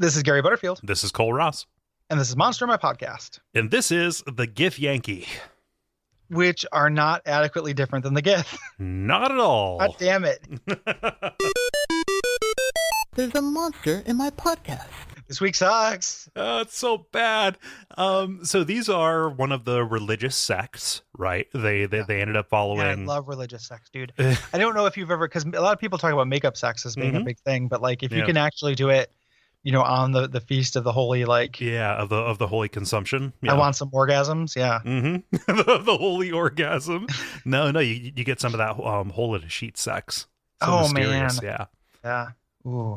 This is Gary Butterfield. This is Cole Ross. And this is Monster, my podcast. And this is the Githyanki. Which are not adequately different than the Gith. Not at all. God damn it. There's a monster in my podcast. This week sucks. It's so bad. So these are one of the religious sects, right? They ended up following. Yeah, I love religious sects, dude. I don't know if you've ever, because a lot of people talk about makeup sex as being a big thing, but like if you can actually do it, you know, on the feast of the holy, like of the holy consumption. Yeah. I want some orgasms. Yeah. The holy orgasm. No, you get some of that hole in a sheet sex. So mysterious. Man. Yeah. Ooh.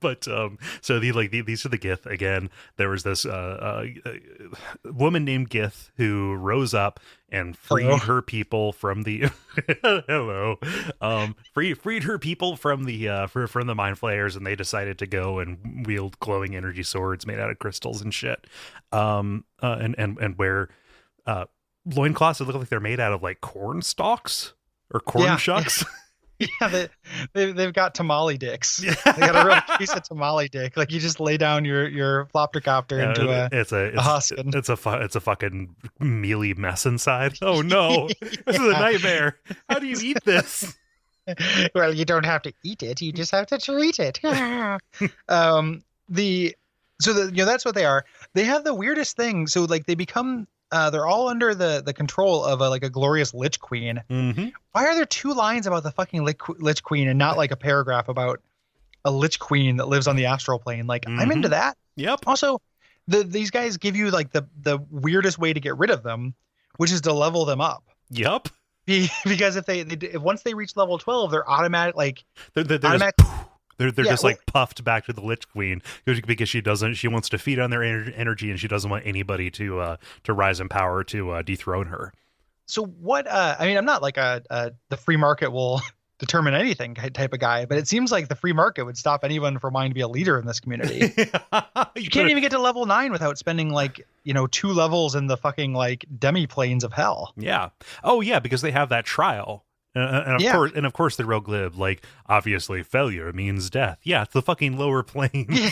But so these are the Gith again. There was this woman named Gith who rose up and freed her people from the freed her people from the mind flayers, and they decided to go and wield glowing energy swords made out of crystals and shit. And wear loincloths that look like they're made out of like corn stalks or corn shucks. Yeah, they've got tamale dicks. They got a real piece of tamale dick. Like you just lay down your floptercopter into a husk. It's a fucking mealy mess inside. Oh no, this is a nightmare. How do you eat this? Well, you don't have to eat it. You just have to treat it. That's what they are. They have the weirdest thing. So like they become. They're all under the control of a glorious Lich Queen. Mm-hmm. Why are there 2 lines about the fucking Lich Queen and not like a paragraph about a Lich Queen that lives on the astral plane? Like, I'm into that. Yep. Also, these guys give you like the weirdest way to get rid of them, which is to level them up. Yep. Because if once they reach level 12, they're automatic. Like They're just like puffed back to the Lich Queen because she wants to feed on their energy, and she doesn't want anybody to rise in power to dethrone her. So what? I'm not like the free market will determine anything type of guy, but it seems like the free market would stop anyone from wanting to be a leader in this community. You can't even get to level 9 without spending 2 levels in the fucking like demi planes of hell. Yeah. Oh yeah, because they have that trial. And of course, they're real glib. Like, obviously, failure means death. Yeah, it's the fucking lower plane. Yeah,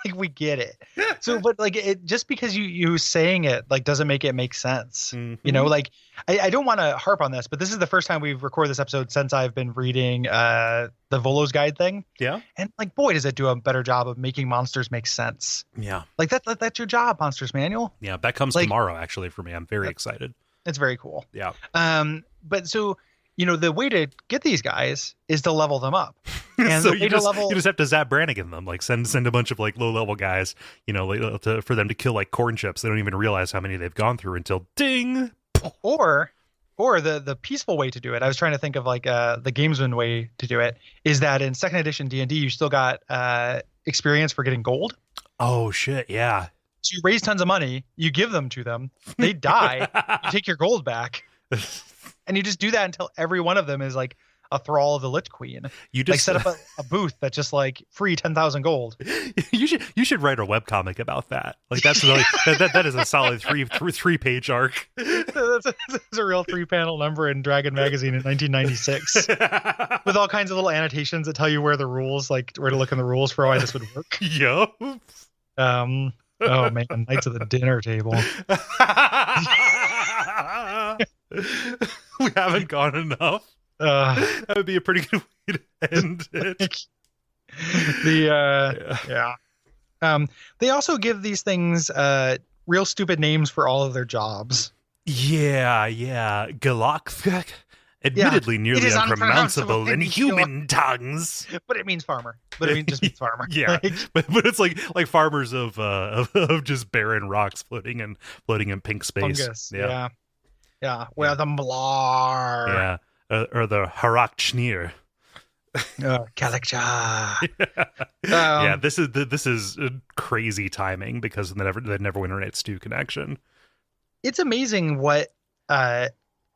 like we get it. So, but like, it just because you saying it like doesn't make it make sense. Mm-hmm. You know, like I don't want to harp on this, but this is the first time we've recorded this episode since I've been reading the Volo's Guide thing. Yeah, and like, boy, does it do a better job of making monsters make sense. Yeah, like that's your job, Monsters Manual. Yeah, that comes tomorrow actually for me. I'm very excited. It's very cool. Yeah. But so. You know, the way to get these guys is to level them up. And so you just have to Zap Brannigan them, like send a bunch of like low level guys, you know, for them to kill like corn chips. They don't even realize how many they've gone through until ding. Or the peaceful way to do it. I was trying to think of like the gamesman way to do it is that in 2nd edition D&D you still got experience for getting gold. Oh shit, yeah. So you raise tons of money, you give them to them, they die, you take your gold back. And you just do that until every one of them is like a thrall of the Lich Queen. You just like set up a booth that's just like free 10,000 gold. You should write a webcomic about that. Like that's really, that is a solid three page arc. That's a real 3-panel number in Dragon Magazine in 1996 with all kinds of little annotations that tell you where to look in the rules for why this would work. Yup. Oh man, Knights of the Dinner Table. We haven't gone enough. That would be a pretty good way to end it. They also give these things real stupid names for all of their jobs. Yeah. Galakthek. Admittedly nearly unpronounceable in human tongues. But it means farmer. But it just means farmer. Yeah. But it's like farmers of just barren rocks floating in pink space. Fungus. Yeah. Where the Mlar. Yeah. Or the Harakchnir. Kalakcha. Yeah, this is crazy timing because of the Neverwinter Nights 2 connection. It's amazing what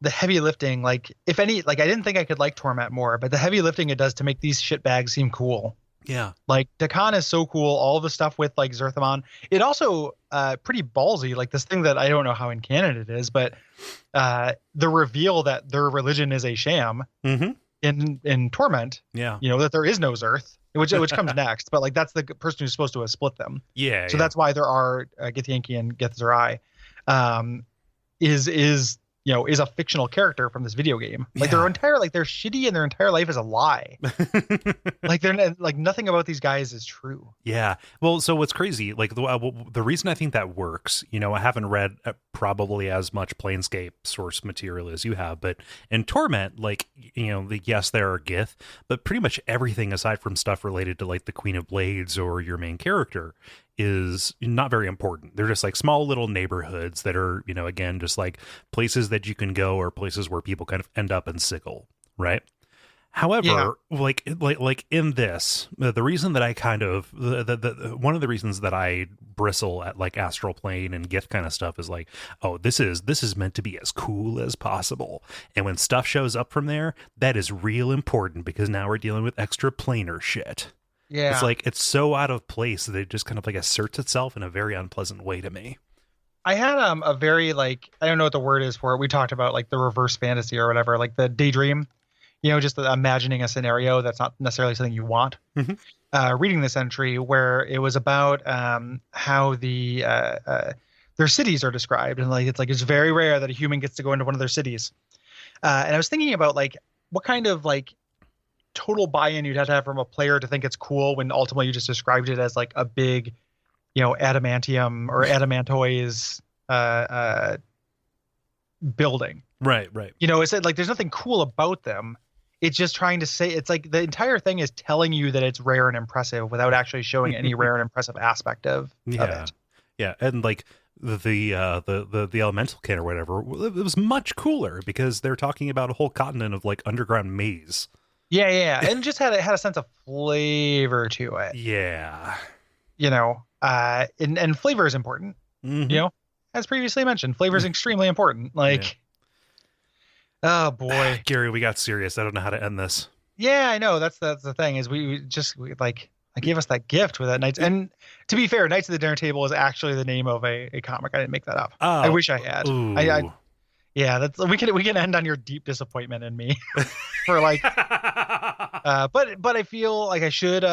the heavy lifting, like if any, like I didn't think I could like Torment more, but the heavy lifting it does to make these shitbags seem cool. Yeah. Like Dakan is so cool. All the stuff with like Zerthamon. It also pretty ballsy, like this thing that I don't know how in canon it is, but the reveal that their religion is a sham. Mm-hmm. in Torment, Yeah. that there is no Zerth, which comes next, but like that's the person who's supposed to have split them. Yeah. So that's why there are Githyanki and Githzerai, is a fictional character from this video game. Like Yeah. they're shitty and their entire life is a lie. Like like nothing about these guys is true. Yeah. Well, so what's crazy, like the reason I think that works, I haven't read probably as much Planescape source material as you have, but in Torment, like, yes, there are Gith, but pretty much everything aside from stuff related to like the Queen of Blades or your main character is not very important. They're just like small little neighborhoods that are, again, just like places that you can go or places where people kind of end up and sickle, right? However, like in this, the reason that I kind of one of the reasons that I bristle at like Astral Plane and Gith kind of stuff is like, oh, this is meant to be as cool as possible, and when stuff shows up from there, that is real important because now we're dealing with extra planar shit. Yeah, it's like it's so out of place that it just kind of like asserts itself in a very unpleasant way to me. I had a very like I don't know what the word is for it. We talked about like the reverse fantasy or whatever, like the daydream. Just imagining a scenario that's not necessarily something you want. Mm-hmm. Reading this entry where it was about how their cities are described, and like it's very rare that a human gets to go into one of their cities. And I was thinking about like what kind of like total buy-in you'd have to have from a player to think it's cool when ultimately you just described it as like a big, adamantium or adamantoise building. Right. It's like there's nothing cool about them. It's just trying to say it's like the entire thing is telling you that it's rare and impressive without actually showing any rare and impressive aspect of it. Yeah, and like the elemental kin or whatever, it was much cooler because they're talking about a whole continent of like underground maze. Yeah, and just had a sense of flavor to it. Yeah, and flavor is important. Mm-hmm. As previously mentioned, flavor is extremely important. Like. Yeah. Oh boy, Gary, we got serious. I don't know how to end this. Yeah, I know. That's the thing is we like I gave us that gift with that Knights. And to be fair, Knights of the Dinner Table is actually the name of a comic. I didn't make that up. Oh, I wish I had. Yeah, that's we can end on your deep disappointment in me for like. But I feel like I should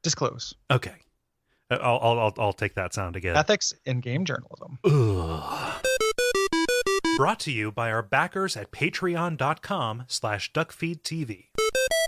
disclose. Okay, I'll take that sound again. Ethics in game journalism. Ugh. Brought to you by our backers at patreon.com/duckfeed.tv.